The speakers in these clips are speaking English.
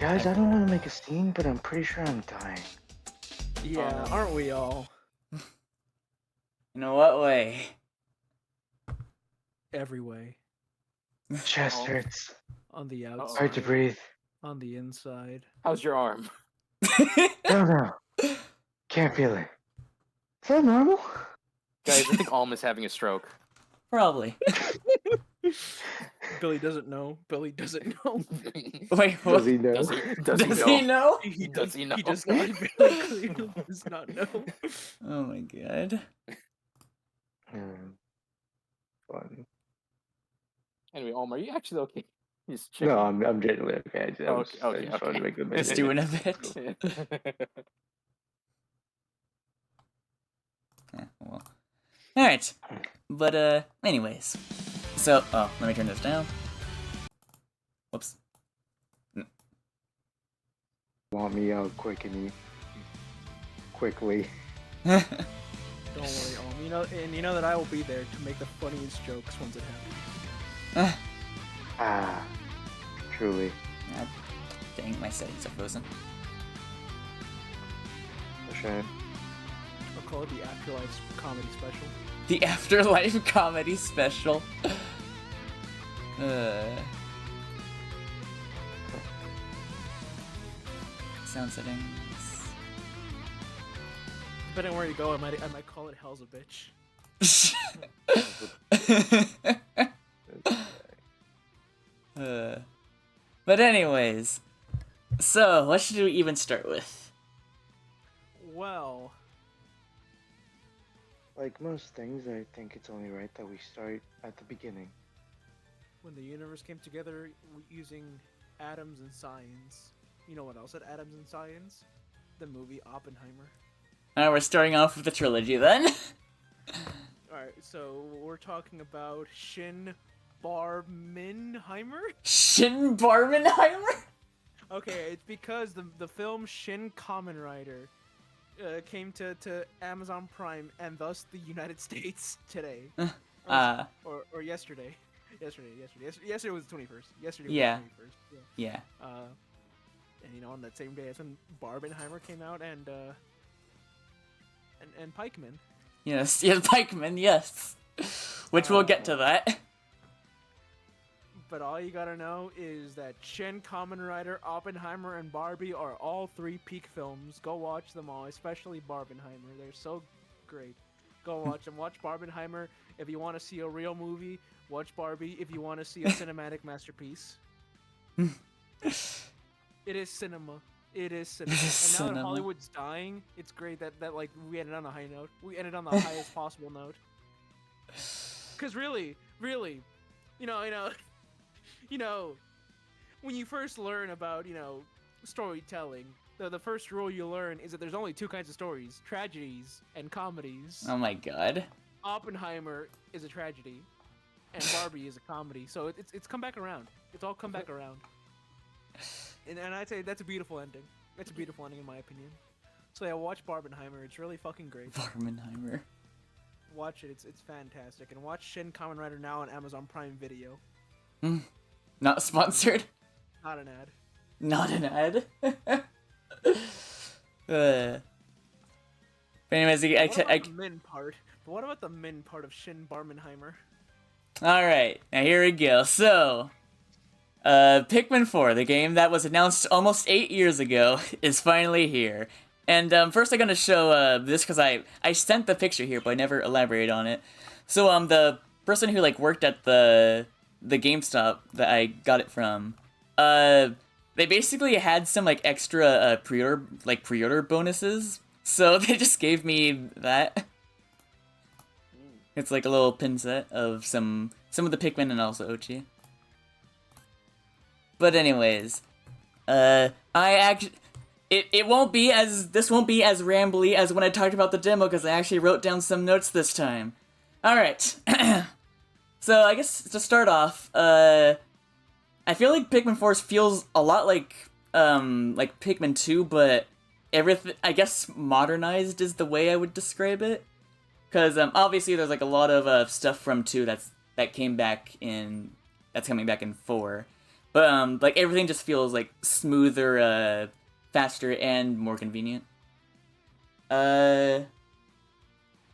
Guys, I don't want to make a scene, but I'm pretty sure I'm dying. Yeah, aren't we all? In what way? Every way. Chest hurts. On the outside. Hard to breathe. On the inside. How's your arm? Don't know. Can't feel it. Is that normal? Guys, I think Alm is having a stroke. Probably. Billy doesn't know. Billy doesn't know. Wait, what? Does he know? Does he know? He Does he know? He does not. Billy clearly does not know. Oh my god. Fun. Anyway, Alm, are you actually okay? He's checking. No, I'm genuinely okay. I just wanted to okay. make the Just doing a bit. Yeah, well. Alright. But, anyways. So, let me turn this down. Whoops. Want me out quickly. Don't worry, Alm. You know that I will be there to make the funniest jokes once it happens. Truly. God, dang, my settings are frozen. A shame. I'll call it the Afterlife Comedy Special. The Afterlife Comedy Special. Sound settings. Depending on where you go, I might call it Hell's a Bitch. But anyways, so what should we even start with? Well, like most things, I think it's only right that we start at the beginning. when the universe came together using atoms and science. You know what else had atoms and science? The movie Oppenheimer. Alright, we're starting off with the trilogy then. Alright, so we're talking about ShinBarMinHeimer? ShinBarMinHeimer? Okay, it's because the film Shin Kamen Rider came to Amazon Prime and thus the United States today. Or yesterday. Yesterday was the 21st. Yesterday was Yeah. the 21st. Yeah. And you know, on that same day, that's when BarMinHeimer came out and Pikeman. Yes, Pikeman, yes. Which we'll get to that. But all you gotta know is that Shin, Kamen Rider, Oppenheimer, and Barbie are all three peak films. Go watch them all, especially BarMinHeimer. They're so great. Go watch them. Watch BarMinHeimer if you want to see a real movie. Watch Barbie if you want to see a cinematic masterpiece. It is cinema. It is cinema. And now that Hollywood's dying, it's great that like we ended on a high note. We ended on the highest possible note. Cause really, you know, when you first learn about, storytelling, the first rule you learn is that there's only two kinds of stories: tragedies and comedies. Oh my god. Oppenheimer is a tragedy, and Barbie is a comedy. So it's come back around. It's all come back around. And I'd say that's a beautiful ending. That's a beautiful ending in my opinion. So yeah, watch BarMinHeimer. It's really fucking great. BarMinHeimer. Watch it. It's fantastic. And watch Shin Kamen Rider now on Amazon Prime Video. Not sponsored. Not an ad. Not an ad. But anyways, the min part? But what about the min part of ShinBarMinHeimer? Alright, now here we go. So, Pikmin 4, the game that was announced almost 8 years ago, is finally here. And first I'm going to show this because I sent the picture here, but I never elaborated on it. So the person who worked at the GameStop that I got it from, they basically had some extra pre-order bonuses. So they just gave me that. It's like a little pin set of some of the Pikmin and also Ochi. But anyways, this won't be as rambly as when I talked about the demo because I actually wrote down some notes this time. All right. So I guess to start off, I feel like Pikmin 4 feels a lot like Pikmin 2, but everything, I guess, modernized is the way I would describe it. Because obviously there's a lot of stuff from 2 that's coming back in 4. But like everything just feels like smoother, faster, and more convenient. Oh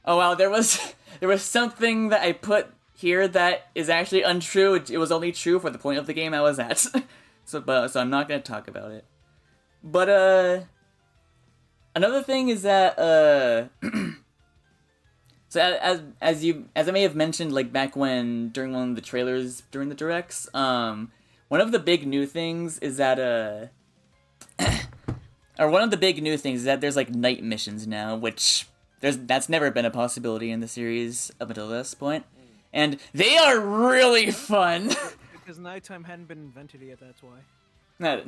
wow, there was something that I put here that is actually untrue. It was only true for the point of the game I was at. So I'm not gonna talk about it. But another thing is that so as I may have mentioned like back when during one of the trailers during the directs, one of the big new things is that or one of the big new things is that there's like night missions now, which that's never been a possibility in the series up until this point. And they are really fun. Because nighttime hadn't been invented yet, that's why. No,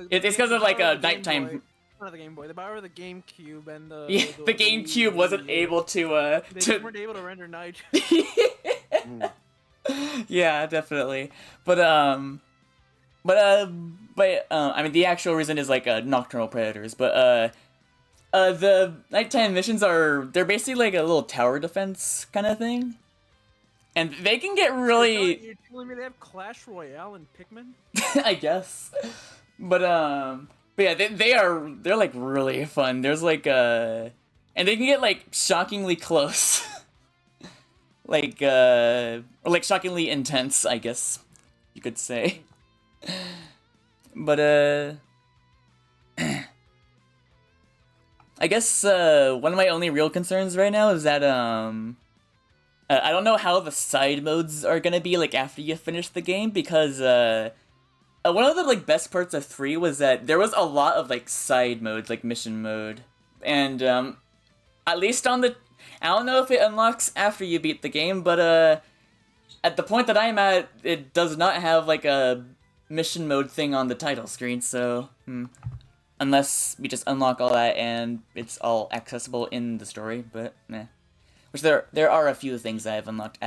it's because of like a nighttime. Not the Game Boy, the power of the GameCube and the The GameCube wasn't able to They weren't able to render night. Yeah, definitely. But I mean the actual reason is like nocturnal predators, but the nighttime missions they're basically like a little tower defense kind of thing. And they can get really You're telling me they have Clash Royale in Pikmin? I guess. But yeah, they're like really fun. There's like and they can get like shockingly close. Like or like shockingly intense, I guess you could say. But I guess one of my only real concerns right now is that I don't know how the side modes are gonna be like after you finish the game, because one of the like best parts of 3 was that there was a lot of like side modes, like mission mode, and at least on the I don't know if it unlocks after you beat the game, but at the point that I'm at, it does not have like a mission mode thing on the title screen, so unless we just unlock all that and it's all accessible in the story, but meh. Which there are a few things that I've unlocked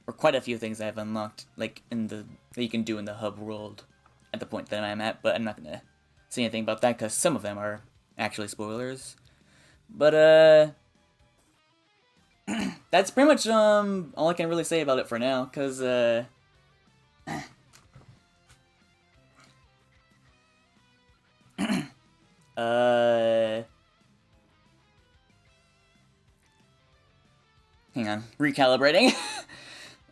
or quite a few things I've unlocked like that you can do in the hub world at the point that I'm at, but I'm not gonna say anything about that because some of them are actually spoilers. But that's pretty much all I can really say about it for now, because hang on, recalibrating.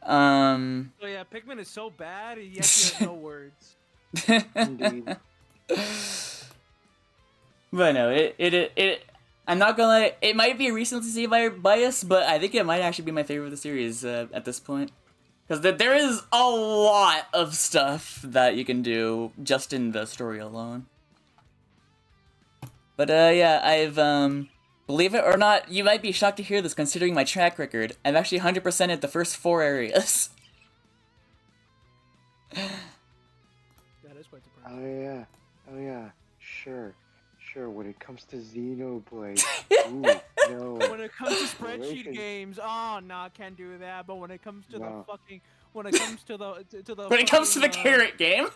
Oh yeah, Pikmin is so bad, yet you have no words. Indeed. But no, it I'm not gonna lie, it might be recency bias, but I think it might actually be my favorite of the series at this point. Because there is a lot of stuff that you can do just in the story alone. But yeah, I've, believe it or not, you might be shocked to hear this considering my track record. I've actually 100%ed the first 4 areas. That is quite surprising. Oh yeah, sure, when it comes to Xenoblade, ooh, no. When it comes to spreadsheet games, oh no, I can't do that. But when it comes to the carrot game,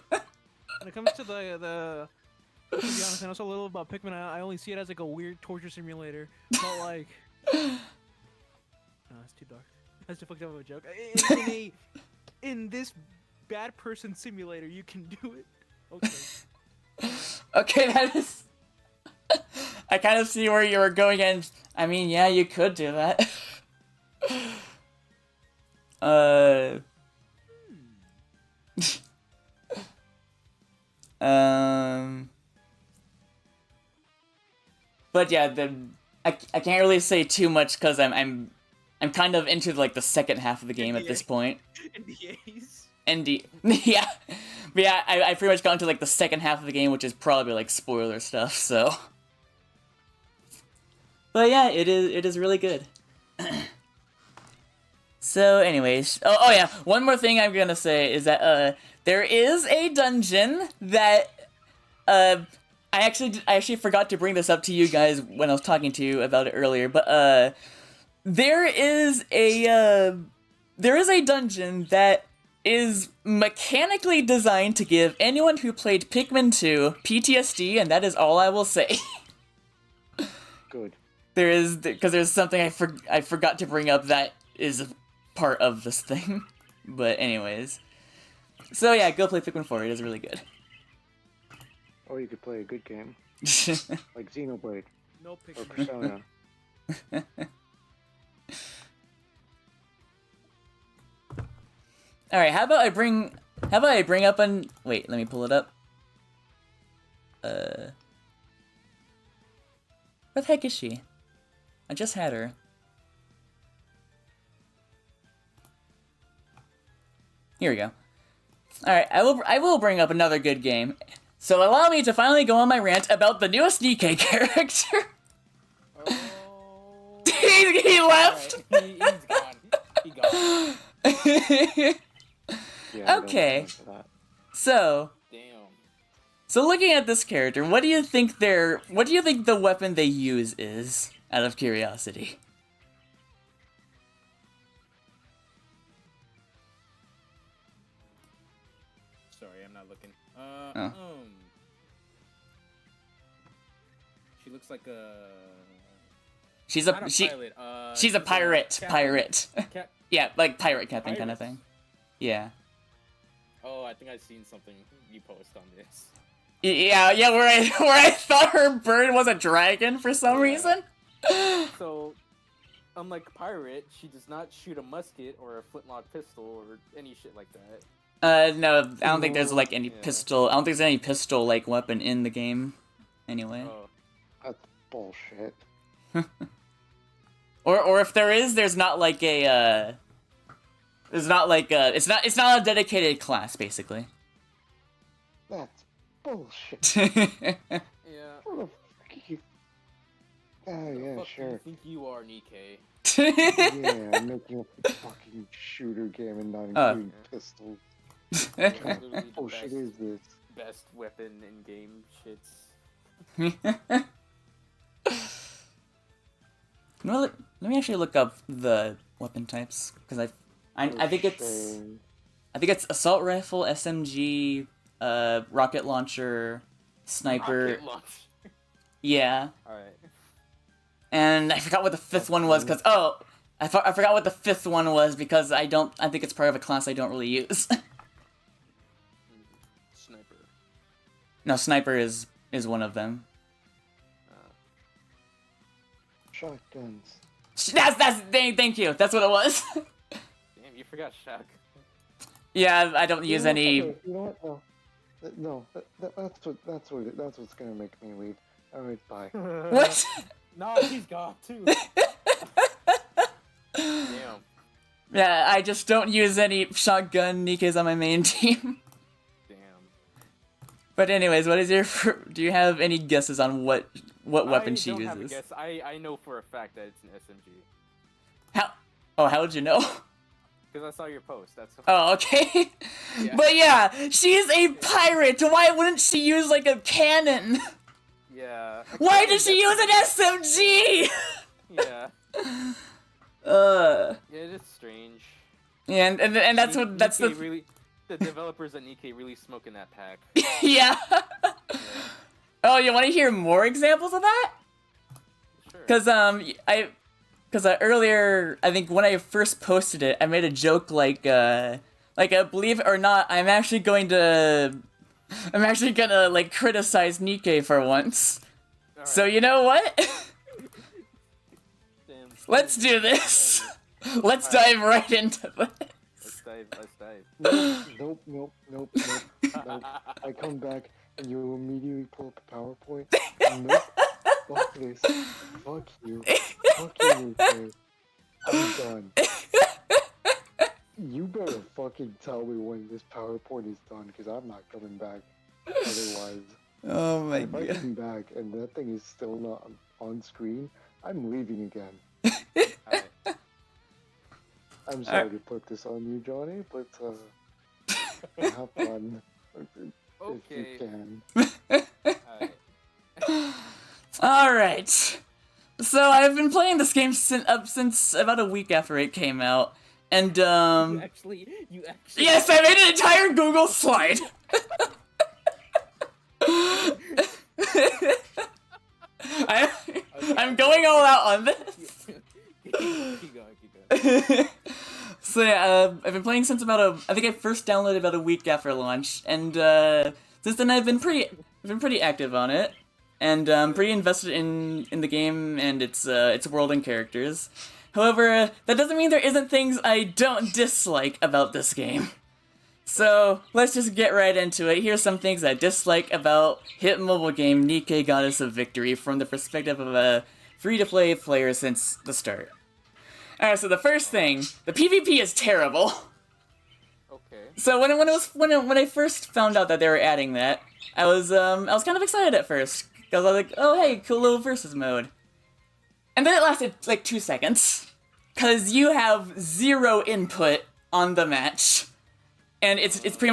when it comes to the to be honest, I know so little about Pikmin. I only see it as like a weird torture simulator. But like, no, it's too dark. That's too fucked up of a joke. In this bad person simulator, you can do it. Okay. Okay, that is. I kind of see where you were going, and I mean, yeah, you could do that. But yeah, I can't really say too much because I'm kind of into like the second half of the game at this point. NDAs. Yeah, but yeah, I pretty much got into like the second half of the game, which is probably like spoiler stuff. So, but yeah, it is really good. So, anyways, oh yeah, one more thing I'm gonna say is that there is a dungeon that I actually forgot to bring this up to you guys when I was talking to you about it earlier, but there is a dungeon that is mechanically designed to give anyone who played Pikmin 2 PTSD, and that is all I will say. Good. Because there's something I forgot to bring up that is a part of this thing. But anyways. So yeah, go play Pikmin 4. It is really good. Or you could play a good game like Xenoblade No or picture. Persona. All right, how about I bring up an wait, let me pull it up. Where the heck is she? I just had her. Here we go. All right, I will bring up another good game. So allow me to finally go on my rant about the newest Nikke character. Oh. he left. Alright, he's gone. He gone. Yeah, I don't Okay. remember that. So Damn. looking at this character, what do you think the weapon they use is, out of curiosity? Sorry, I'm not looking. Oh. She looks like a. She's Not a a she pilot. she's a pirate, captain. pirate. Cap- Yeah, like pirate captain kind of Pirates? thing. Yeah. Oh, I think I've seen something you post on this. Yeah, where I thought her bird was a dragon for some Yeah. reason. So, unlike pirate, she does not shoot a musket or a flintlock pistol or any shit like that. No, I don't think there's like any Yeah. pistol. I don't think there's any pistol like weapon in the game. Anyway. Oh, That's bullshit. Or if there is, there's not like a there's not like it's not a dedicated class basically. That's bullshit. yeah. What the fuck you... Oh, The yeah, fuck sure. Do you think you are, Nikke? Yeah, I'm making up a fucking shooter game and not including pistols. Literally What the bullshit best, is this? best weapon in game shits. Well, let me actually look up the weapon types because I think it's Shame. assault rifle, SMG, rocket launcher, sniper. Rocket launch. Yeah, Alright. and I forgot what the fifth one was because I forgot what the fifth one was because I think it's part of a class I don't really use. Sniper. No, sniper is one of them. Shotguns. Thank you. That's what it was. Damn, you forgot Shaq. Yeah, I don't use any. You know what? No, that's what's gonna make me leave. All right, bye. What? No, he's gone too. Damn. Yeah, I just don't use any shotgun Nikke's on my main team. Damn. But anyways, what is your? Do you have any guesses on what weapon she I don't have a uses? guess. I know for a fact that it's an SMG. How? Oh, how would you know? Because I saw your post. That's. Oh, okay. Yeah. But yeah, she's a pirate. Why wouldn't she use like a cannon? Yeah. Why did she use an SMG? Yeah. Uh. Yeah, it's strange. Yeah, and that's what that's Nikke the really. The developers at Nikke really smoking that pack. yeah. Yeah. Oh, you want to hear more examples of that? Sure. Because earlier, I think when I first posted it, I made a joke like believe it or not, I'm actually gonna like criticize Nikke for once. Alright. So you know what? Damn. Let's do this. Let's dive right into this. Let's dive. Nope. I come back and you immediately pull up a PowerPoint. Nope. Fuck this. Fuck you. Fuck you, Nikke. I'm done. You better fucking tell me when this PowerPoint is done, because I'm not coming back. Otherwise, Oh my if I god. come back and that thing is still not on screen, I'm leaving again. Alright. I'm sorry to put this on you, Johnny, but have fun if Okay. you can. Alright. All right. So I've been playing this game since about a week after it came out, and You actually. yes, I made an entire Google slide. I'm going all out on this. Keep going. So yeah, I've been playing since I think I first downloaded about a week after launch, and since then I've been pretty active on it, and pretty invested in the game and its world and characters. However, that doesn't mean there isn't things I don't dislike about this game. So let's just get right into it. Here's some things I dislike about hit mobile game Nikke Goddess of Victory from the perspective of a free-to-play player since the start. Alright, so the first thing, the PvP is terrible. Okay. So when I first found out that they were adding that, I was kind of excited at first, because I was like, oh hey, cool little versus mode. And then it lasted like 2 seconds, because you have 0 input on the match, and it's pretty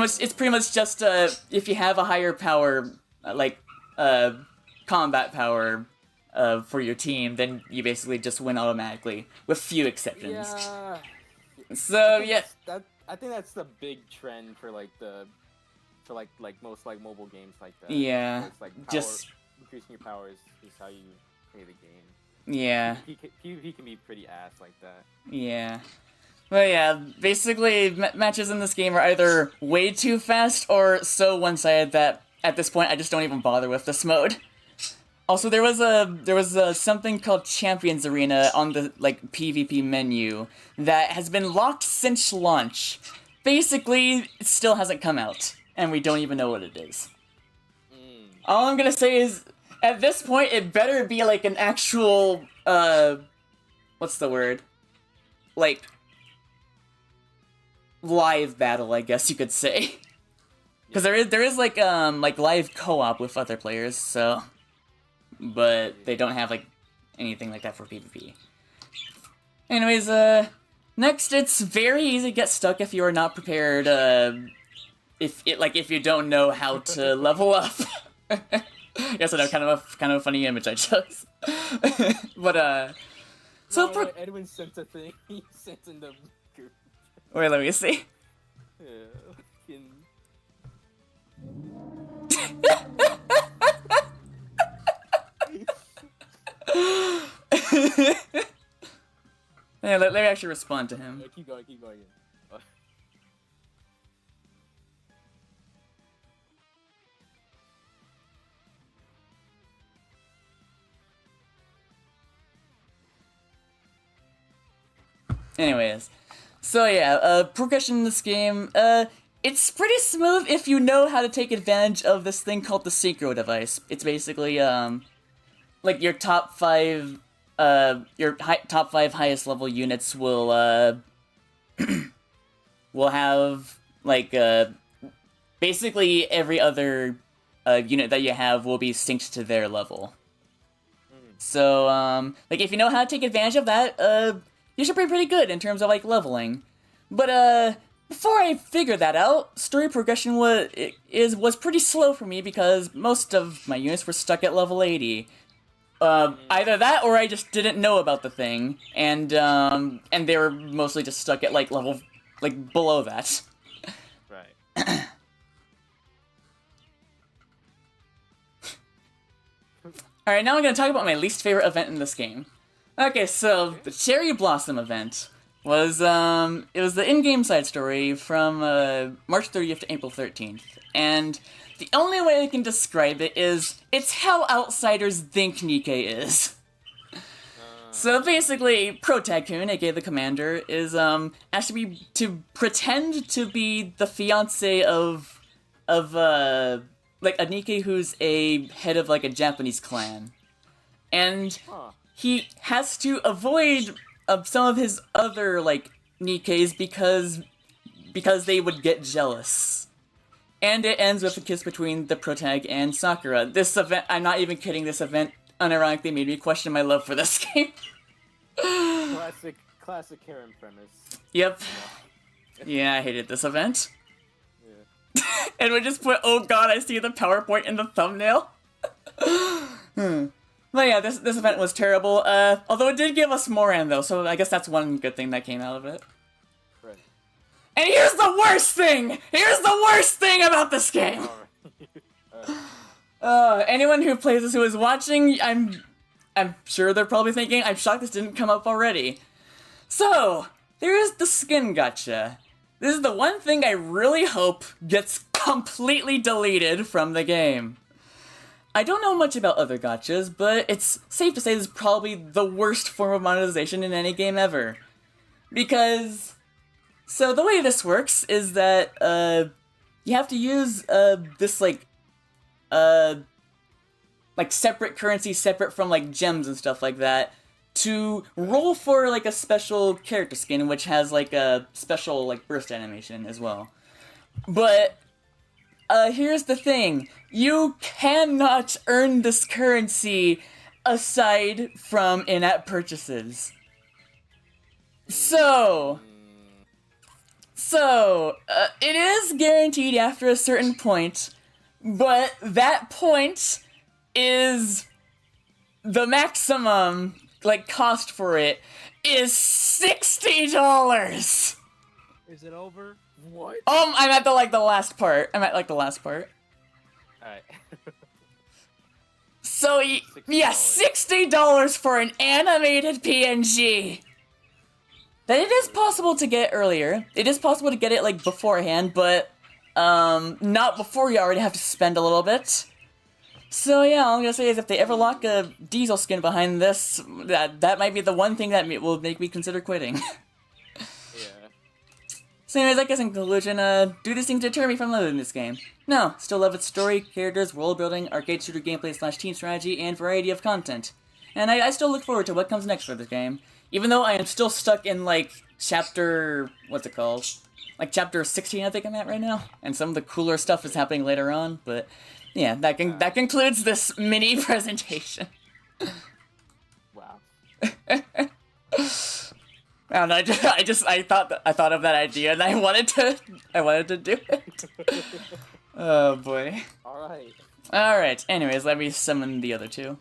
much just if you have a higher power combat power for your team, then you basically just win automatically, with few exceptions. Yeah. So yeah. I think that's the big trend for most mobile games like that. Yeah. It's like Just increasing your power is how you play the game. yeah. PvP can be pretty ass like that. Yeah. But yeah, basically matches in this game are either way too fast or so one-sided that at this point I just don't even bother with this mode. Also, there was something called Champions Arena on the PvP menu that has been locked since launch. Basically, it still hasn't come out, and we don't even know what it is. All I'm gonna say is, at this point, it better be like an actual what's the word? Like live battle, I guess you could say, because there is like live co-op with other players, so. But they don't have anything like that for PvP. Anyways, next, it's very easy to get stuck if you are not prepared. If you don't know how to level up. Yes, I know, kind of a funny image I chose. But so no, Edwin sent a thing. He sent in the group. Wait, let me see. Yeah. Yeah, let me actually respond to him. Yeah, keep going. Anyways, so yeah, progression in this game, it's pretty smooth if you know how to take advantage of this thing called the synchro device. It's basically, your top 5 highest level units will have basically every other unit that you have will be synced to their level. So if you know how to take advantage of that, you should be pretty good in terms of leveling. But before I figured that out, story progression was pretty slow for me because most of my units were stuck at level 80. Either that or I just didn't know about the thing, and they were mostly just stuck at level below that. Right. Alright, now I'm gonna talk about my least favorite event in this game. Okay, so the Cherry Blossom event was it was the in-game side story from March 30th to April 13th, and the only way I can describe it is, it's how outsiders think Nikke is. So basically, Pro Tycoon, aka the commander, is asked to pretend to be the fiance of a Nikke who's a head of a Japanese clan, and he has to avoid some of his other Nikkes because they would get jealous. And it ends with a kiss between the protag and Sakura. This event, I'm not even kidding, this event unironically made me question my love for this game. Classic harem premise. Yep. Yeah, I hated this event. Yeah. And we just put, oh god, I see the PowerPoint in the thumbnail. But yeah, this event was terrible, although it did give us Moran though, so I guess that's one good thing that came out of it. Right. And here's the worst thing! Here's the worst thing about this game! Anyone who plays this who is watching, I'm sure they're probably thinking, I'm shocked this didn't come up already. So, there is the skin gacha. This is the one thing I really hope gets completely deleted from the game. I don't know much about other gachas, but it's safe to say this is probably the worst form of monetization in any game ever. Because, so the way this works is that, you have to use, this, separate currency, separate from, gems and stuff like that, to roll for, a special character skin, which has, a special, burst animation as well. But, here's the thing. You cannot earn this currency aside from in-app purchases. So, it is guaranteed after a certain point, but that point is the maximum, cost for it is $60. Is it over? What? I'm at the last part. Alright. So, yeah, $60 for an animated PNG. That it is possible to get earlier. It is possible to get it, beforehand, but, not before you already have to spend a little bit. So, yeah, all I'm gonna say is if they ever lock a Diesel skin behind this, that might be the one thing that will make me consider quitting. Yeah. So anyways, I guess in conclusion, do this thing to deter me from loving this game? No, still love its story, characters, world building, arcade shooter gameplay / team strategy, and variety of content. And I still look forward to what comes next for this game. Even though I am still stuck in, chapter... what's it called? Chapter 16, I think I'm at right now. And some of the cooler stuff is happening later on, but... yeah, that concludes this mini presentation. Wow. I don't know, I thought of that idea and I wanted to do it. Oh boy. Alright, anyways, let me summon the other two.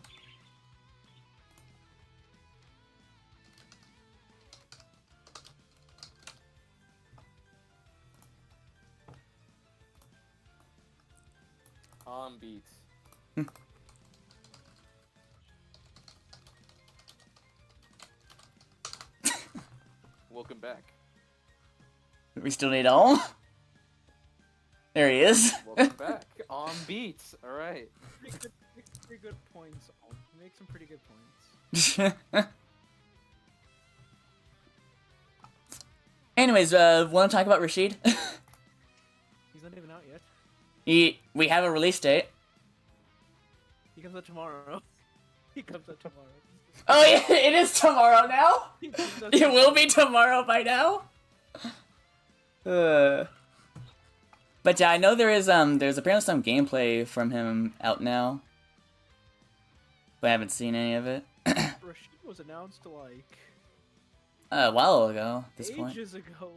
On beats. Welcome back. We still need Olm? There he is. Welcome back. On beats. Alright. Pretty good points. You make some pretty good points. Anyways, wanna talk about Rashid? He's not even out yet. We have a release date. He comes out tomorrow. He comes out tomorrow. Oh yeah, it is tomorrow now? He comes out It will be tomorrow by now? But yeah, I know there's apparently some gameplay from him out now. But I haven't seen any of it. Rashid was announced A while ago, at this point. ages ago.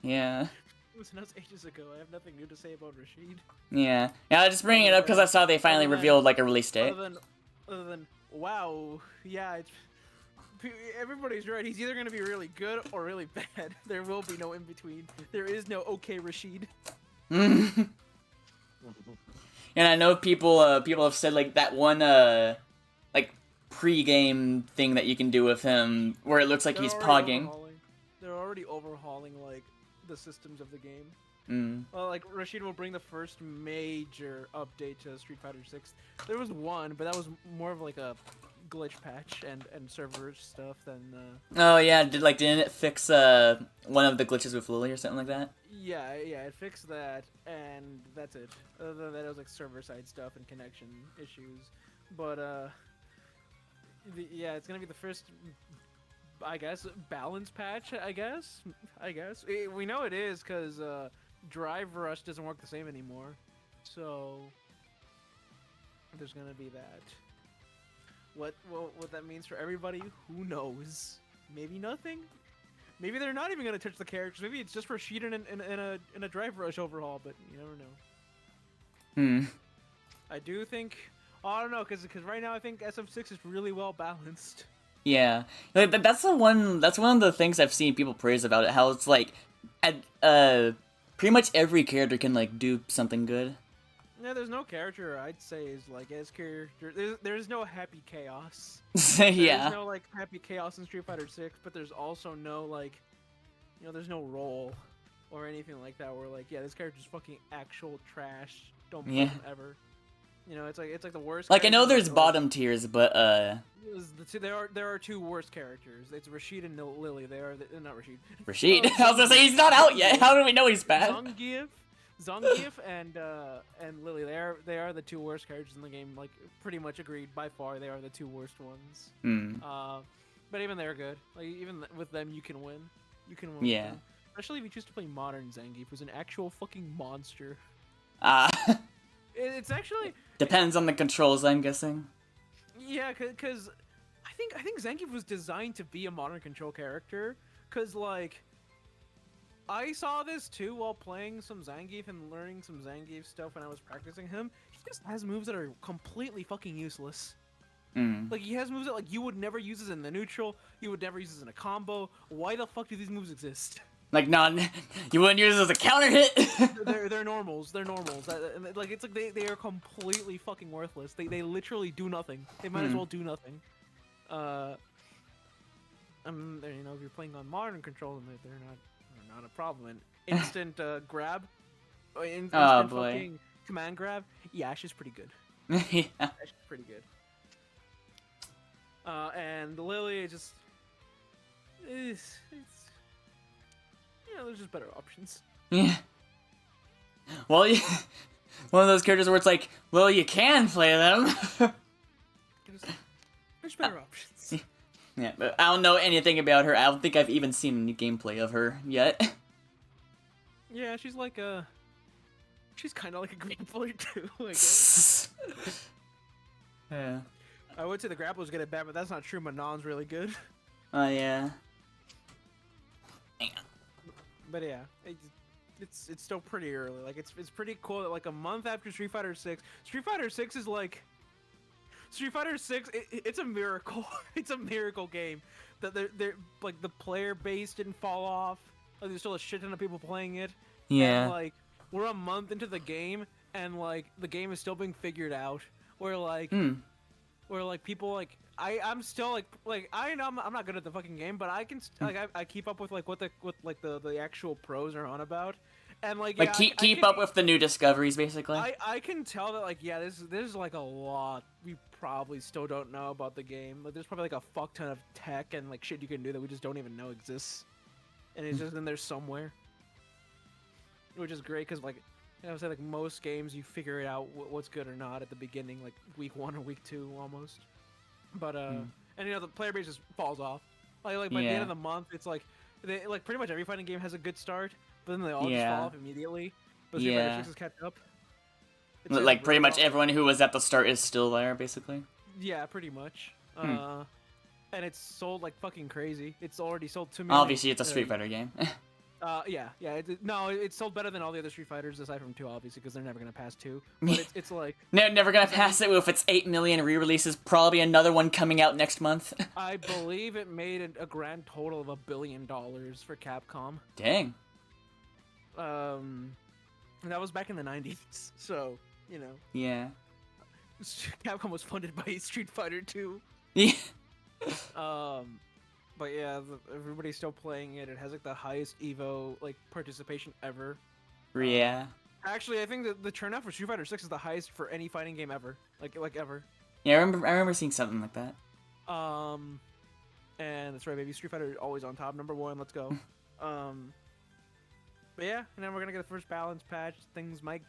Yeah. It was announced ages ago. I have nothing new to say about Rashid. Yeah. Yeah, I was just bringing it up because I saw they finally revealed a release date. Other than wow, yeah, everybody's right. He's either gonna be really good or really bad. There will be no in between. There is no okay Rashid. And I know people have said that one pre-game thing that you can do with him where it looks like he's pogging. They're already overhauling the systems of the game. Mm. Well, Rashid will bring the first major update to Street Fighter 6. There was one, but that was more of a glitch patch and server stuff than. Oh yeah, didn't it fix one of the glitches with Lily or something like that? Yeah, it fixed that, and that's it. Other than that, it was server side stuff and connection issues. But yeah, it's gonna be the first, I guess, balance patch. I guess. We know it is because Drive Rush doesn't work the same anymore. So there's gonna be that. What that means for everybody, who knows? Maybe nothing. Maybe they're not even gonna touch the characters. Maybe it's just Rashid in a Drive Rush overhaul. But you never know. I do think. Oh, I don't know, because right now I think SF6 is really well balanced. Yeah, that's one of the things I've seen people praise about it. How it's pretty much every character can do something good. Yeah, there's no character I'd say is as character. There's no happy chaos. Yeah. There's no happy chaos in Street Fighter 6, but there's also no You know, there's no role or anything like that where like, yeah, this character's fucking actual trash. Don't play Yeah. him ever. You know, it's like the worst. Like, I know characters there's in the- bottom tiers, but, there are two worst characters. It's Rashid and Lily. They are not Rashid. Rashid. I was gonna say, he's not out yet. How do we know he's bad? Zangief and Lily. They are the two worst characters in the game. Like, pretty much agreed. By far, they are the two worst ones. Hmm. But even they're good. Like, even with them, you can win. You can win. with Yeah. them. Especially if you choose to play modern Zangief, who's an actual fucking monster. It's actually Depends on the controls, I'm guessing. yeah, because I think Zangief was designed to be a modern control character. Cause like I saw this too while playing some Zangief and learning some Zangief stuff when I was practicing him. He just has moves that are completely fucking useless. Mm. Like, he has moves that like you would never use this in the neutral, you would never use this in a combo. Why the fuck do these moves exist? Like, you wouldn't use it as a counter hit? They're normals. They're normals. Like, it's like they are completely fucking worthless. They literally do nothing. They might as well do nothing. You know, if you're playing on modern control, then they're not a problem. And instant grab, instant boy. fucking command grab. Yash is pretty good. Yeah. Yash is pretty good. And Lily is just it's you know, there's just better options. Yeah. Well, one of those characters where it's like, well, you can play them. There's better options. Yeah, but I don't know anything about her. I don't think I've even seen any gameplay of her yet. Yeah, she's like she's kind of like a grappler too, I guess. Yeah. I would say the grapplers get it bad, but that's not true. Manon's really good. Oh, yeah. Hang on. But yeah, it's still pretty early. Like, it's pretty cool that like a month after Street Fighter 6, Street Fighter 6 is like Street Fighter 6. It's a miracle. It's a miracle game that they're like the player base didn't fall off. Like, there's still a shit ton of people playing it. Yeah. And, like, we're a month into the game, and like the game is still being figured out. Where like. Where like people like I'm still like I know I'm not good at the fucking game, but I can like I keep up with like what the actual pros are on about, and like yeah, keep up with the new discoveries basically. I can tell that like yeah there's like a lot we probably still don't know about the game. Like, there's probably like a fuck ton of tech and like shit you can do that we just don't even know exists, and it's just in there somewhere, which is great because like. I would say like most games you figure it out what's good or not at the beginning, like week 1 or week 2 almost. But and you know the player base just falls off. Like by the end of the month, it's like like pretty much every fighting game has a good start, but then they all just fall off immediately. But Street Fighter 6 has kept up. Like pretty much everyone who was at the start is still there, basically. Yeah, pretty much. And it's sold like fucking crazy. It's already sold 2 million. Obviously, it's a Street Fighter game. Yeah. It's sold better than all the other Street Fighters aside from 2, obviously, because they're never gonna pass 2. But it's like Never gonna pass it with its 8 million re-releases. Probably another one coming out next month. I believe it made a grand total of $1 billion for Capcom. Dang. And that was back in the 90s, so you know. Yeah. Capcom was funded by Street Fighter 2. Yeah. But yeah, everybody's still playing it. It has like the highest Evo like participation ever. Yeah. Actually, I think that the turnout for Street Fighter 6 is the highest for any fighting game ever. Like ever. Yeah, I remember seeing something like that. And that's right, baby. Street Fighter always on top, #1. Let's go. But yeah, and then we're gonna get the first balance patch. Things might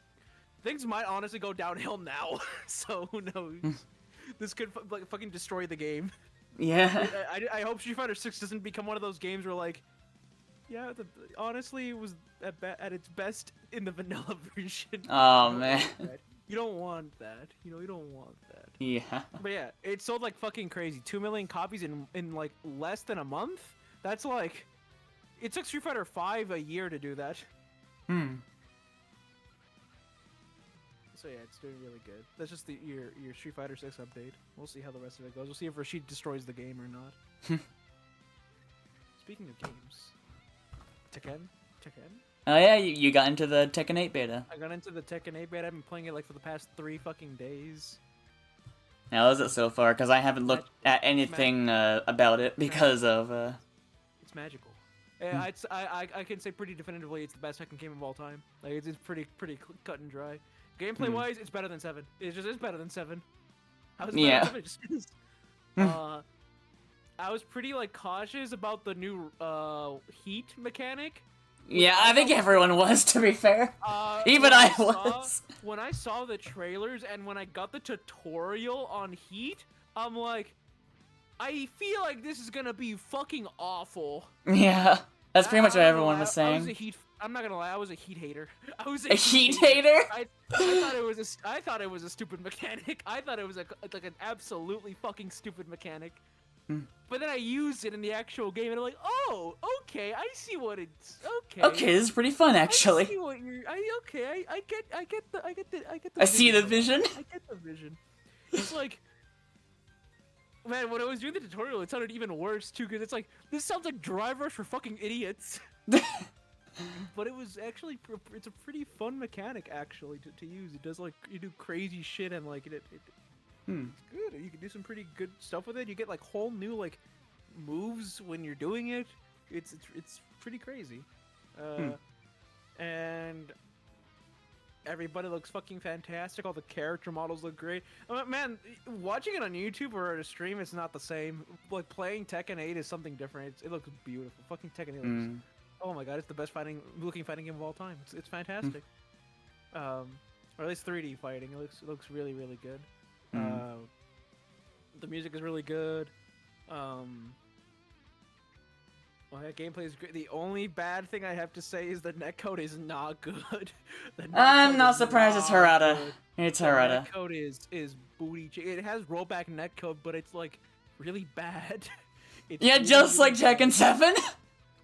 honestly go downhill now. So who knows? This could like fucking destroy the game. Yeah. I hope Street Fighter 6 doesn't become one of those games where like, yeah, honestly it was at its best in the vanilla version. Oh man. You don't want that. You know, you don't want that. Yeah. But yeah, it sold like fucking crazy. 2 million copies in like less than a month. That's like, it took Street Fighter 5 a year to do that. So yeah, it's doing really good. That's just your Street Fighter 6 update. We'll see how the rest of it goes. We'll see if Rashid destroys the game or not. Speaking of games, Tekken. Oh yeah, you got into the Tekken 8 beta. I got into the Tekken 8 beta. I've been playing it like for the past 3 fucking days. How is it so far? Because I haven't looked at anything about it because of. It's magical. I can say pretty definitively it's the best Tekken game of all time. Like it's pretty cut and dry. Gameplay wise, it's better than 7. It's better than 7. How is it better than 7? It just is. I was pretty like cautious about the new heat mechanic. Yeah, I think everyone was, to be fair. Even I was. When I saw the trailers and when I got the tutorial on heat, I'm like, I feel like this is gonna be fucking awful. Yeah, that's pretty much what everyone was saying. I'm not gonna lie, I was a heat hater. I was a heat hater. I thought it was a stupid mechanic. I thought it was like an absolutely fucking stupid mechanic. But then I used it in the actual game, and I'm like, oh, okay, I see what it's okay. Okay, this is pretty fun, actually. I see what you're. I get the. I see the vision. I get the vision. It's like, man, when I was doing the tutorial, it sounded even worse too, because it's like this sounds like Drive Rush for fucking idiots. But it was actually it's a pretty fun mechanic actually to use. It does like you do crazy shit and like it's good. You can do some pretty good stuff with it. You get like whole new like moves when you're doing it. It's pretty crazy. And everybody looks fucking fantastic. All the character models look great. Man, watching it on YouTube or at a stream, it's not the same. Like playing Tekken 8 is something different. It looks beautiful. Fucking Tekken 8 looks. Oh my god, it's the best looking fighting game of all time. It's fantastic. Or at least 3D fighting. It looks really good. The music is really good. Well, that gameplay is great. The only bad thing I have to say is the netcode is not good. I'm not surprised it's Harada. It's Harada. The netcode is booty. It has rollback netcode, but it's like really bad. Yeah, really, just like Tekken 7.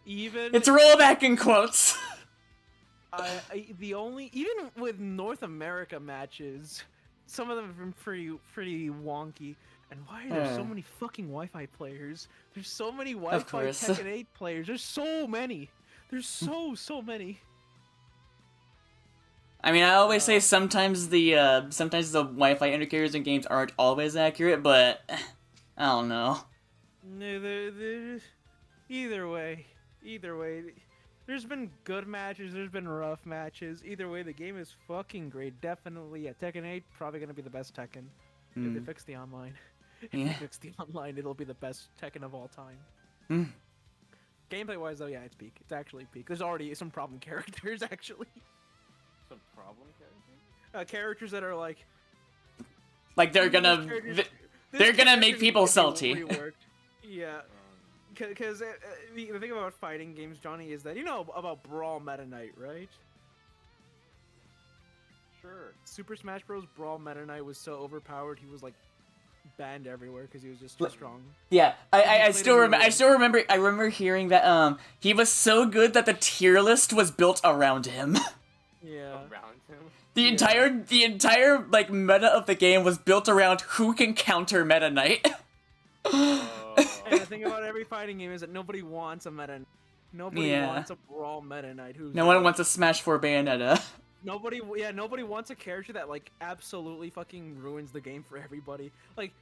It's rollback in quotes. Even with North America matches, some of them have been pretty wonky. And why are there so many fucking Wi-Fi players? There's so many Wi-Fi Tekken 8 players. There's so many. There's so many. I mean, I always say sometimes the Wi-Fi indicators in games aren't always accurate, but I don't know. No, either way, there's been good matches, there's been rough matches. Either way, the game is fucking great. Definitely, Tekken 8 probably gonna be the best Tekken if they fix the online. If they fix the online, it'll be the best Tekken of all time. Gameplay-wise, though, yeah, it's peak. It's actually peak. There's already some problem characters, actually. Some problem characters? Characters that are like they're gonna make people salty. Reworked. Yeah. Because the thing about fighting games, Johnny, is that you know about Brawl Meta Knight, right? Sure. Super Smash Bros. Brawl Meta Knight was so overpowered, he was like banned everywhere because he was just too strong. Yeah, I still remember. I remember hearing that he was so good that the tier list was built around him. Yeah. Around him. The entire like meta of the game was built around who can counter Meta Knight. And the thing about every fighting game is that nobody wants a Meta Knight. Nobody wants a Brawl Meta Knight who's no one wants a Smash 4 Bayonetta. Nobody wants a character that like absolutely fucking ruins the game for everybody. Like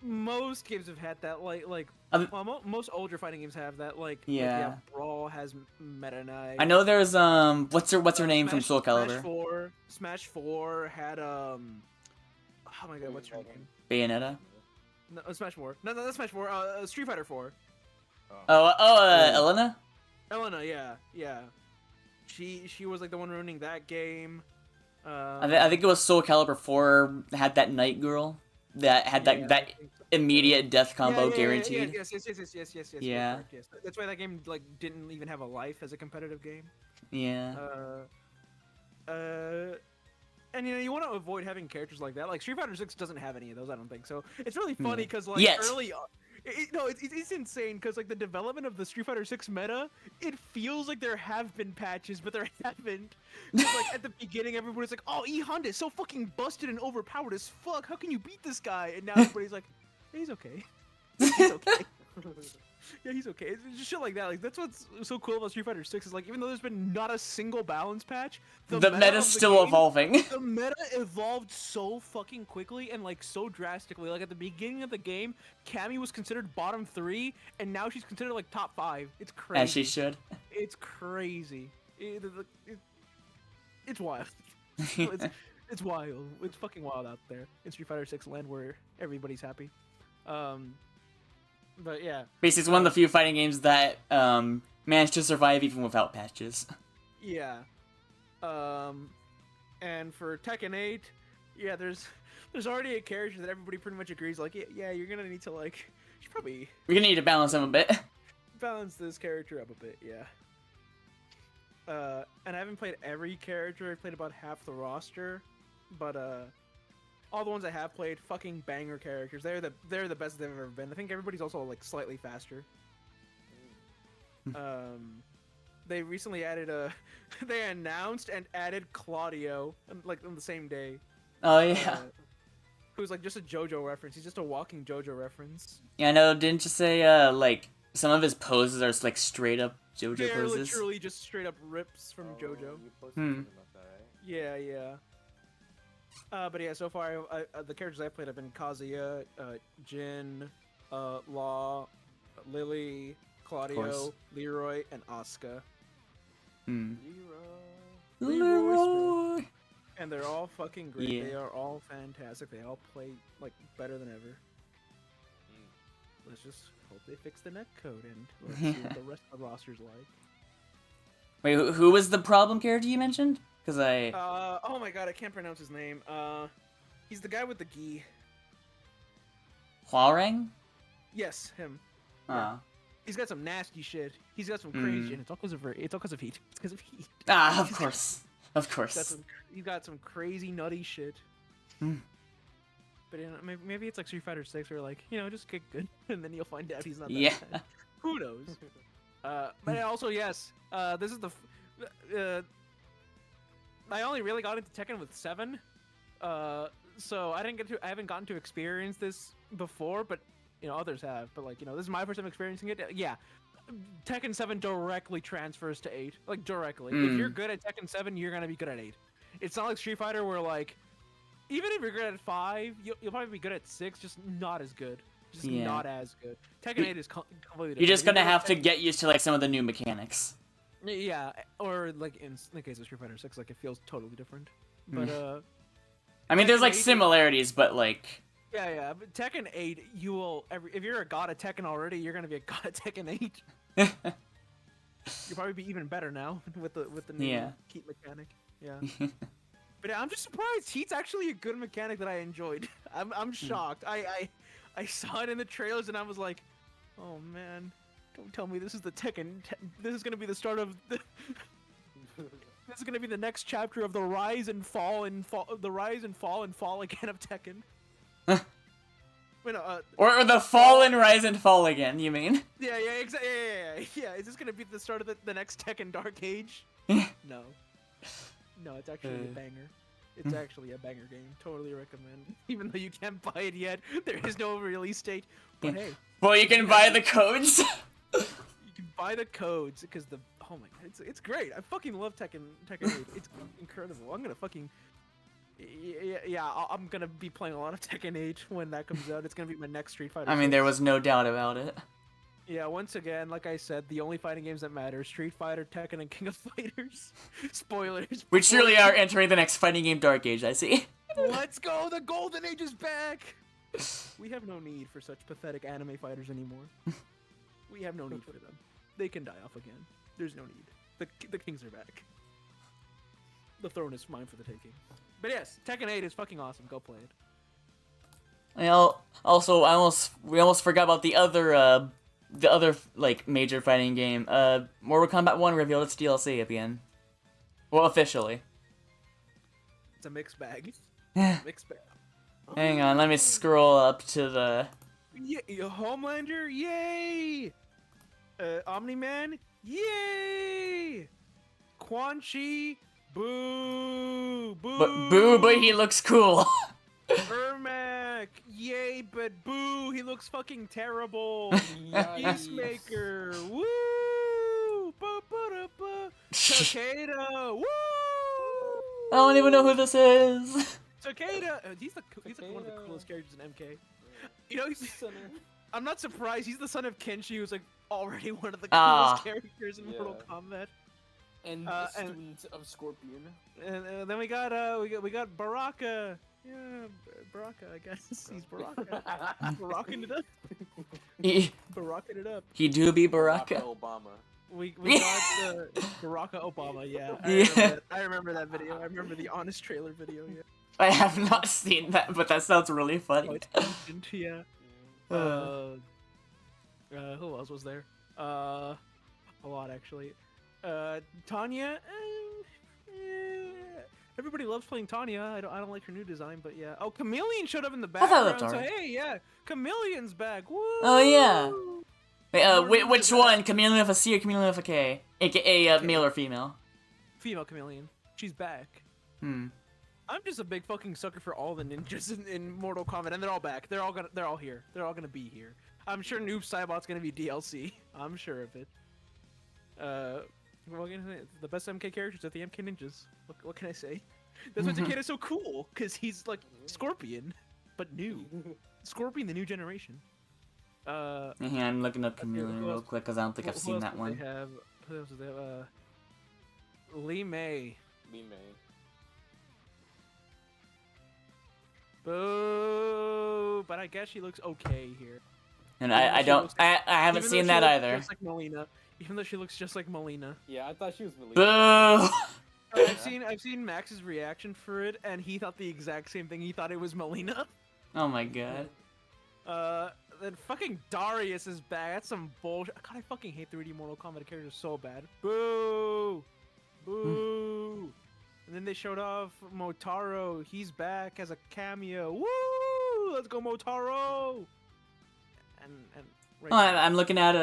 most games have had that. Most older fighting games have that. Brawl has Meta Knight. I know there's what's her name from Soul Calibur? Smash 4 had oh my god, what's her name? Bayonetta. No, Smash 4. No, that's Smash 4. Street Fighter 4. Elena? Elena, yeah. She was like the one ruining that game. I think it was Soul Calibur 4 had that Night Girl that had that immediate death combo guaranteed. Yes. Yeah. Correct, yes. That's why that game like didn't even have a life as a competitive game. Yeah. And you want to avoid having characters like that. Like Street Fighter 6 doesn't have any of those, I don't think. So it's really funny because early on, it's insane because like the development of the Street Fighter 6 meta, it feels like there have been patches, but there haven't. Like at the beginning, everybody's like, "Oh, E Honda is so fucking busted and overpowered as fuck. How can you beat this guy?" And now everybody's like, "He's okay. He's okay." Yeah, he's okay. It's just shit like that. Like that's what's so cool about Street Fighter 6 is like even though there's been not a single balance patch, The meta's meta's still evolving. The meta evolved so fucking quickly and like so drastically. Like at the beginning of the game, Cammy was considered bottom 3, and now she's considered like top 5. It's crazy. As she should. It's crazy. It's wild. It's wild. It's fucking wild out there in Street Fighter 6 land where everybody's happy. But yeah. Basically, it's one of the few fighting games that managed to survive even without patches. Yeah. And for Tekken 8, yeah, there's already a character that everybody pretty much agrees like, yeah, you're gonna need to like, you should probably We're gonna need to balance them a bit. balance this character up a bit, yeah. And I haven't played every character. I've played about half the roster, but all the ones I have played, fucking banger characters. They're the best they've ever been. I think everybody's also like slightly faster. They recently added they announced and added Claudio like on the same day. Oh yeah. Who's like just a JoJo reference. He's just a walking JoJo reference. Yeah, I know. Didn't you say like some of his poses are like straight up JoJo They're poses? literally just straight up rips from JoJo. You posted something about that, right? Yeah. But yeah, so far the characters I've played have been Kazuya, Jin, Law, Lily, Claudio, Leroy, and Asuka. Leroy. And they're all fucking great. Yeah. They are all fantastic. They all play like better than ever. Let's just hope they fix the netcode and let's see what the rest of the roster's like. Wait, who was the problem character you mentioned? Because I... oh my god, I can't pronounce his name. He's the guy with the gi. Huarang? Yes, him. Ah. He's got some nasty shit. He's got some crazy shit. It's all because of heat. It's because of heat. Ah, of course. Of course. He's got some crazy nutty shit. But you know, maybe it's like Street Fighter 6 where like, you know, just kick good and then you'll find out he's not that bad. Who knows? But also, yes, this is the... I only really got into Tekken with 7. So I haven't gotten to experience this before, but you know, others have. But like, you know, this is my first time experiencing it. Yeah. Tekken 7 directly transfers to 8. Like, directly. If you're good at Tekken 7, you're gonna be good at 8. It's not like Street Fighter where, like, even if you're good at 5, you'll probably be good at 6, just not as good. Just not as good. Tekken 8 is completely different. You're just gonna have to get used to, like, some of the new mechanics. Yeah, or, like, in the case of Street Fighter 6, like, it feels totally different. But, I mean, there's, like, similarities, but, like... Yeah, but Tekken 8, you will... if you're a god at Tekken already, you're gonna be a god at Tekken 8. You'll probably be even better now with the new heat mechanic. Yeah. But I'm just surprised. Heat's actually a good mechanic that I enjoyed. I'm shocked. I saw it in the trailers and I was like, oh man, don't tell me this is the Tekken. This is gonna be the start of the... This is gonna be the next chapter of the rise and fall and fall again of Tekken. Wait, no, or the fall and rise and fall again, you mean? Yeah, exactly. Yeah. Is this gonna be the start of the next Tekken Dark Age? No, it's actually a banger. It's actually a banger game. Totally recommend. Even though you can't buy it yet, there is no release date. But hey, well, you can buy the codes. You can buy the codes because oh my god, it's great. I fucking love Tekken 8. It's incredible. I'm gonna fucking. Yeah, I'm gonna be playing a lot of Tekken 8 when that comes out. It's gonna be my next Street Fighter. I mean, there was no doubt about it. Yeah, once again, like I said, the only fighting games that matter: Street Fighter, Tekken, and King of Fighters. Spoilers. We surely are entering the next fighting game Dark Age, I see. Let's go! The Golden Age is back! We have no need for such pathetic anime fighters anymore. We have no need for them. They can die off again. There's no need. The kings are back. The throne is mine for the taking. But yes, Tekken 8 is fucking awesome. Go play it. Also, we almost forgot about the other like major fighting game. Mortal Kombat 1 revealed its DLC at the end. Well, officially. It's a mixed bag. Mixed bag. Hang on, let me scroll up to the... Yeah, Homelander, yay! Omni-Man, yay! Quan Chi, boo! But he looks cool. Ermac, yay! MK, but boo, he looks fucking terrible. Yikes. Peacemaker, woo! Ba-ba-da-ba. Takeda, woo! I don't even know who this is. Takeda, he's like one of the coolest characters in MK. You know, Center. I'm not surprised. He's the son of Kenshi, who's like already one of the Ah. coolest characters in Mortal Kombat. And Uh, a and- student of Scorpion. And then we got Baraka. Yeah, Baraka, I guess. He's Baraka. Baracking it up. He Baracking it up. do be Barack Baraka. Obama. We got the Baraka Obama, yeah. Yeah. I remember that video. I remember the Honest trailer video, yeah. I have not seen that, but that sounds really funny. Quite ancient, yeah. Who else was there? A lot, actually. Tanya. Everybody loves playing Tanya. I don't like her new design, but yeah. Oh, Chameleon showed up in the I thought background. that's So alright. hey, yeah, Chameleon's back. Woo! Oh, yeah. Wait, Remember which that- one? Chameleon with a C or Chameleon with a K? AKA male or female? Female Chameleon. She's back. Hmm. I'm just a big fucking sucker for all the ninjas in Mortal Kombat, and they're all back. They're all here. They're all gonna be here. I'm sure Noob Saibot's gonna be DLC. I'm sure of it. Well, the best MK characters are the MK ninjas. What can I say? That's why Takeda's so cool, cause he's like Scorpion, but new. Scorpion, the new generation. Yeah, I'm looking up Chameleon who real else- quick because I don't think I've Who seen else that did one. They have? Who else did they have? Lee May. Lee May. Boo! But I guess she looks okay here. And Even though I she don't, looks- I haven't Even though seen she that looks either. Just like Melina. Even though she looks just like Melina. Yeah, I thought she was Melina. Boo! I've seen Max's reaction for it, and he thought the exact same thing. He thought it was Melina. Oh my god. Then fucking Darius is back. That's some bullshit. God, I fucking hate 3D Mortal Kombat characters so bad. Boo! Boo! And then they showed off Motaro. He's back as a cameo. Woo! Let's go, Motaro! And right Oh, I'm looking at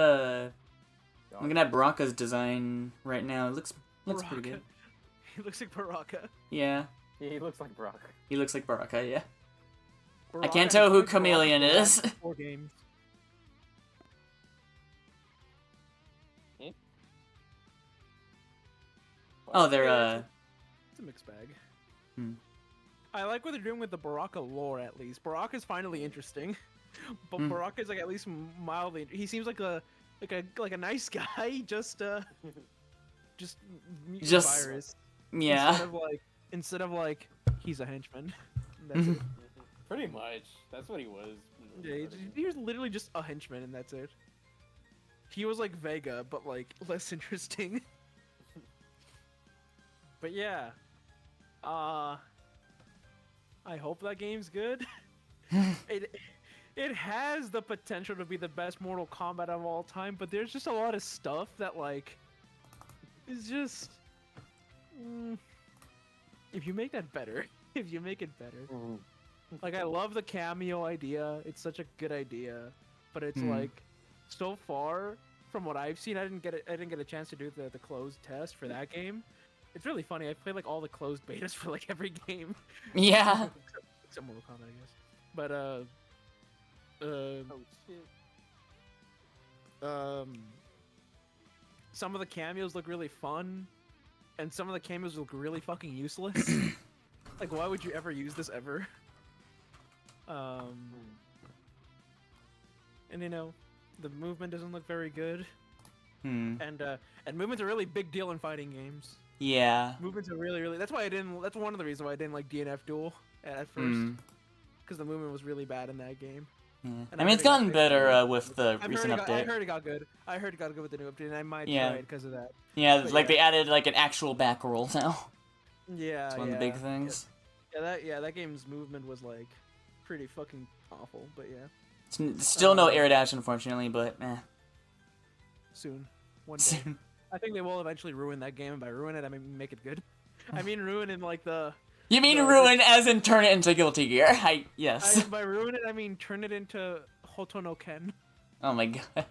Baraka's design right now. It looks pretty Baraka. good. He looks like Baraka. Yeah, Yeah, he looks like Brock. he looks like Baraka. Yeah. I Baraka can't tell has who played Chameleon Baraka is. for 4 games. Oh, they're It's a mixed bag. Hmm. I like what they're doing with the Baraka lore, at least. Baraka's finally interesting, but Hmm. Baraka's like at least mildly. He seems like a nice guy, just mutant Just- virus. yeah. Instead of like he's a henchman. That's it. Pretty much. That's what he was. Yeah, he was literally just a henchman, and that's it. He was like Vega, but like less interesting. But yeah, I hope that game's good. It has the potential to be the best Mortal Kombat of all time, but there's just a lot of stuff that like is just. If you make that better, if you make it better. Mhm. Like, I love the cameo idea. It's such a good idea, but it's Hmm. like, so far from what I've seen, I didn't get a chance to do the closed test for that game. It's really funny. I played like all the closed betas for like every game, Yeah. except Mortal Kombat, I guess. But Oh shit. some of the cameos look really fun, and some of the cameos look really fucking useless. Like, why would you ever use this ever? And you know, the movement doesn't look very good, Hmm. and movement's a really big deal in fighting games. Yeah. Movements are really. That's why I didn't. That's one of the reasons why I didn't like DNF Duel at first, Hmm. because the movement was really bad in that game. Yeah. And I I mean, it's heard it got gotten fixed. better with the I recent heard update. it got good. I heard it got good with the new update, and I might Yeah. try it because of that. Yeah, But like yeah. they added like an actual back roll now. Yeah, It's one of the big things. That game's movement was like pretty fucking awful. But yeah, Still no air dash, unfortunately, but soon, one day. I think they will eventually ruin that game, and by ruin it, I mean make it good. I mean ruin in like the. You mean No, ruin as in turn it into Guilty Gear? Yes. By ruin it, I mean turn it into Hoto no Ken. Oh my god.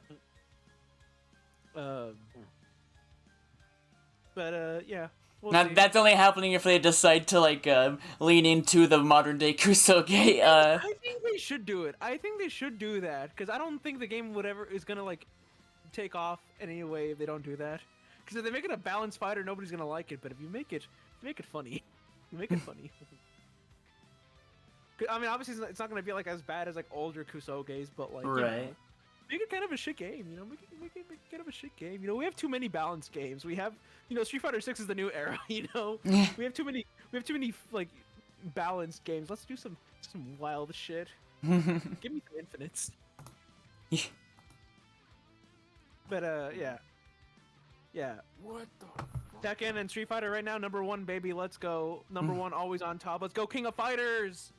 But yeah. We'll Now see. that's only happening if they decide to like lean into the modern day Kusoge. I think they should do it. I think they should do that because I don't think the game is gonna like take off in any way if they don't do that. Because if they make it a balanced fighter, nobody's gonna like it. But if you make it funny, you make it funny. I mean, obviously it's not gonna be like as bad as like older Kusoges, but like Right. Make it kind of a shit game, you know. Make it kind of a shit game. You know, we have too many balanced games. We have, you know, Street Fighter 6 is the new era. You know, we have too many like balanced games. Let's do some wild shit. Give me some infinites. But yeah. What the? Tekken and Street Fighter right now, #1, baby. Let's go. #1, always on top. Let's go, King of Fighters.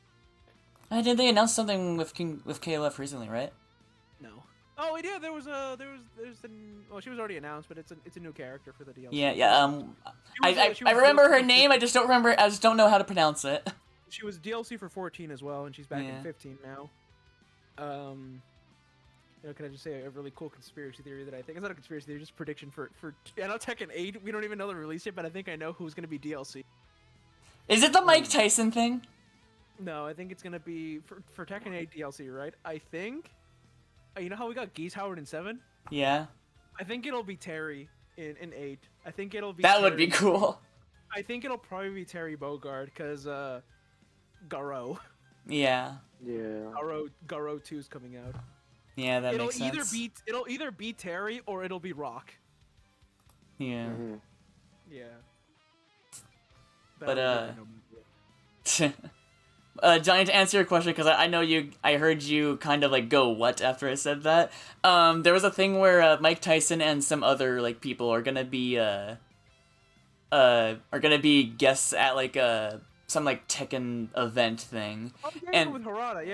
Did they announce something with KOF recently, right? No. Oh, yeah. There's well, she was already announced, but it's a new character for the DLC. Yeah. She was I remember her DLC name. I just don't know how to pronounce it. She was DLC for 14 as well, and she's back Yeah. in 15 now. You know, can I just say a really cool conspiracy theory that I think it's not a conspiracy theory, just prediction for I know Tekken 8. We don't even know the release date, but I think I know who's gonna be DLC. Is it the Mike Tyson thing? No, I think it's gonna be for Tekken 8 DLC, right? I think. You know how we got Geese Howard in 7? Yeah. I think it'll be Terry in 8. I think it'll be. That would be Terry. cool. I think it'll probably be Terry Bogard because Garo. Yeah. Yeah. Garo 2's coming out. Yeah, that makes sense. It'll either be Terry or it'll be Rock. Yeah. Mhm. Yeah. But Johnny, to answer your question, because I know I heard you kind of like go what after I said that. There was a thing where Mike Tyson and some other like people are gonna be guests at like some like Tekken event thing. Oh, yeah, and with Harada,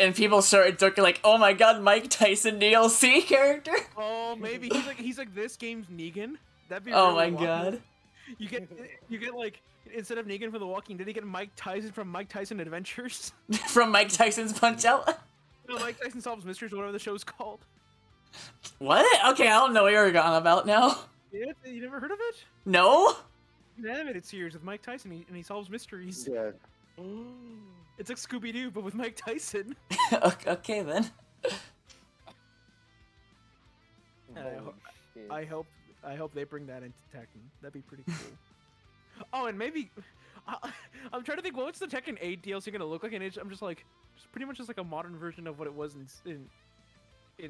and people started talking like, oh my god, Mike Tyson DLC character. Oh, maybe he's like this game's Negan. That'd be. Oh really my wild. god. You get like instead of Negan from The Walking Dead, you get Mike Tyson from Mike Tyson Adventures. From Mike Tyson's Punch Out. No, Mike Tyson Solves Mysteries, or whatever the show's called. What? Okay, I don't know what you're on about now. Yeah, you never heard of it? No. An animated series with Mike Tyson, and he solves mysteries. Yeah. It's like Scooby Doo, but with Mike Tyson. Okay then. Oh, shit. I hope they bring that into Tekken. That'd be pretty cool. Oh, and maybe I'm trying to think what's the Tekken 8 DLC gonna look like, and I'm just like, pretty much just like a modern version of what it was in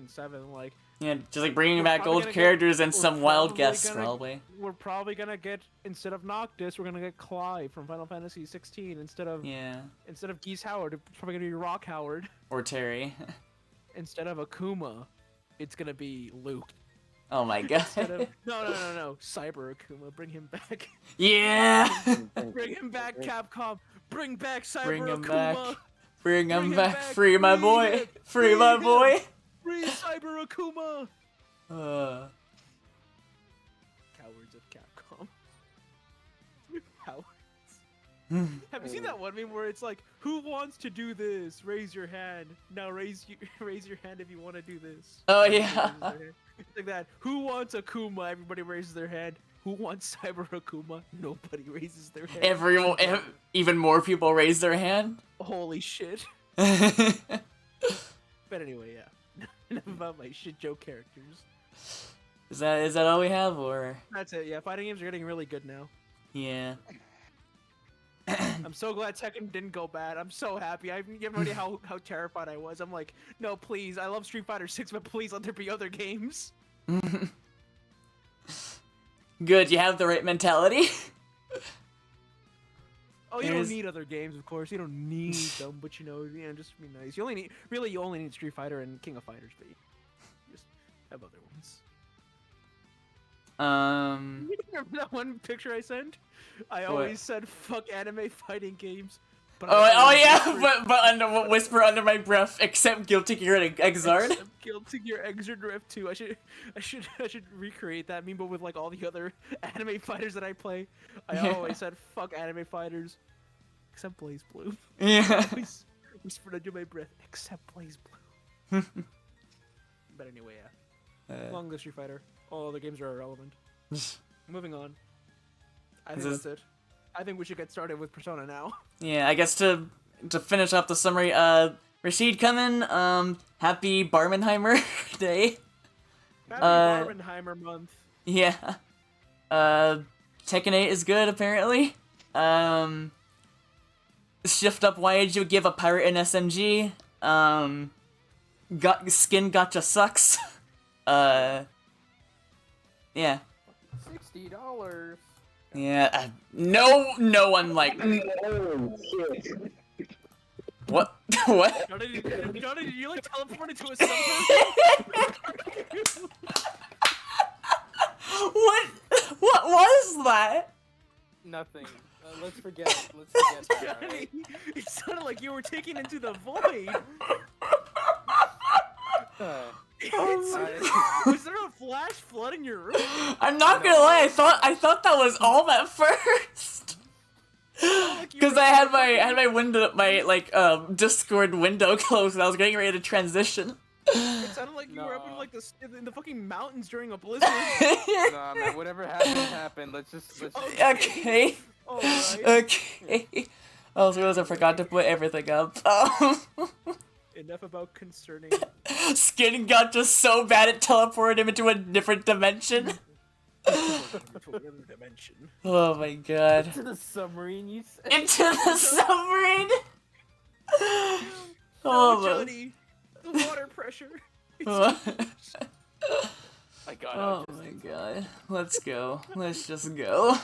7. Like, Yeah, just like bringing We're back probably old gonna characters and we're some wild probably guests, gonna- probably. we're probably gonna get, instead of Noctis, we're gonna get Clive from Final Fantasy 16 instead of Yeah. Geese Howard. It's probably gonna be Rock Howard. Or Terry. Instead of Akuma, it's gonna be Luke. Oh my god. Instead of no, Cyber Akuma. Bring him back. Yeah. Bring him back, Capcom. Bring back Cyber Bring him Akuma. back. Bring him back. back. Free my Free boy. him. Free my Free boy. Free Cyber Akuma. Cowards of Capcom. Cowards. Have you seen that one meme where it's like, who wants to do this? Raise your hand. Now raise your hand if you want to do this. Oh, Everybody yeah. raises their hand. It's like that. Who wants Akuma? Everybody raises their hand. Who wants Cyber Akuma? Nobody raises their hand. Even more people raise their hand. Holy shit. But anyway, yeah. Enough about my shit joke characters. Is that all we have, or? That's it. Yeah, fighting games are getting really good now. Yeah. I'm so glad Tekken didn't go bad. I'm so happy. I have no idea how terrified I was. I'm like, no, please. I love Street Fighter 6, but please let there be other games. Good, you have the right mentality. Oh, you don't need other games, of course. You don't need them, but you know, just be nice. You only need Street Fighter and King of Fighters, but you just have other ones. You remember that one picture I sent? I always said fuck anime fighting games. But but whisper under my breath, except Guilty Gear Xrd. Except Guilty Gear Xrd Rift 2. I should recreate that meme, but with like all the other anime fighters that I play. I always said fuck anime fighters, except Blaze Blue. Yeah. I always whispered under my breath, except Blaze Blue. But anyway, yeah. Long list Street Fighter. All other games are irrelevant. Moving on. I think that's it. I think we should get started with Persona now. Yeah, I guess to to finish up the summary, Rashid coming, happy BarMinHeimer day. Happy BarMinHeimer month. Yeah. Tekken 8 is good, apparently. Shift up, why did you give a pirate an SMG? Skin gotcha sucks. Yeah. $60. Yeah, no one like... What? What? Johnny, did you like teleport into a summer? What was that? Nothing. Let's forget it. Let's forget that. Johnny, Alright? it sounded like you were taking into the void. Was there a flash flood in your room? I'm not gonna lie, I thought that was all at first. Cause I had my window, Discord window closed and I was getting ready to transition. It sounded like you were up in like in the fucking mountains during a blizzard. Nah, man, whatever happened. Let's just. Okay. Alright. Okay. I suppose I forgot to put everything up. Enough about concerning. Skin got just so bad it teleported him into a different dimension. Dimension. Oh my god. To the submarine, you said. Into the submarine? No, Oh Johnny, the water pressure. my... My God. Oh my god. Let's go. Let's just go.